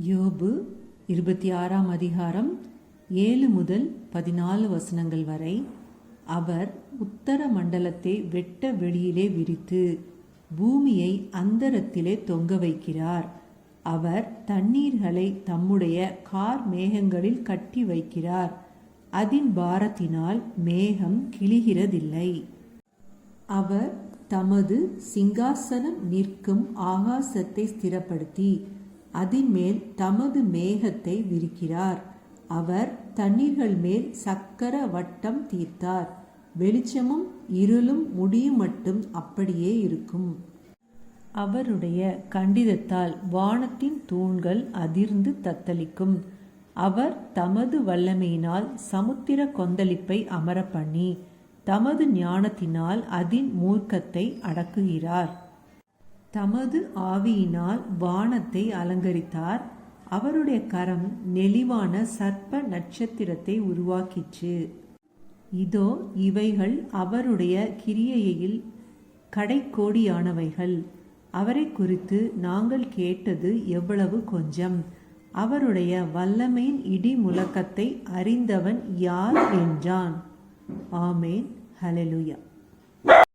யோபு 26ஆம் அதிகாரம் 7 முதல் 14 வசனங்கள் வரை. அவர் உத்தர மண்டலத்தை வெட்ட வெளியிலே விரித்து பூமியை அந்தரத்திலே தொங்க வைக்கிறார். அவர் தண்ணீர்களை தம்முடைய கார் மேகங்களில் கட்டி வைக்கிறார். அதின் பாரத்தினால் மேகம் கிழிகிறதில்லை. அவர் தமது சிங்காசனம் நிற்கும் ஆகாசத்தை ஸ்திரப்படுத்தி அதின் மேல் தமது மேகத்தை விரிக்கிறார். அவர் தண்ணீர்கள் மேல் சக்கர வட்டம் தீர்த்தார். வெளிச்சமும் இருளும் முடியும் மட்டும் அப்படியே இருக்கும். அவருடைய கண்டிதத்தால் வானத்தின் தூண்கள் அதிர்ந்து தத்தளிக்கும். அவர் தமது வல்லமையினால் சமுத்திர கொந்தளிப்பை அமர பண்ணி தமது ஞானத்தினால் அதின் மூர்க்கத்தை அடக்குகிறார். தமது ஆவியினால் வானத்தை அலங்கரித்தார். அவருடைய கரம் நெளிவான சர்ப்ப நட்சத்திரத்தை உருவாக்கிற்று. இதோ இவைகள் அவருடைய கிரியையில் கடைக்கோடியானவைகள். அவரை குறித்து நாங்கள் கேட்டது எவ்வளவு கொஞ்சம். அவருடைய வல்லமையின் இடி முழக்கத்தை அறிந்தவன் யார் என்றான். ஆமேன். ஹல்லேலூயா.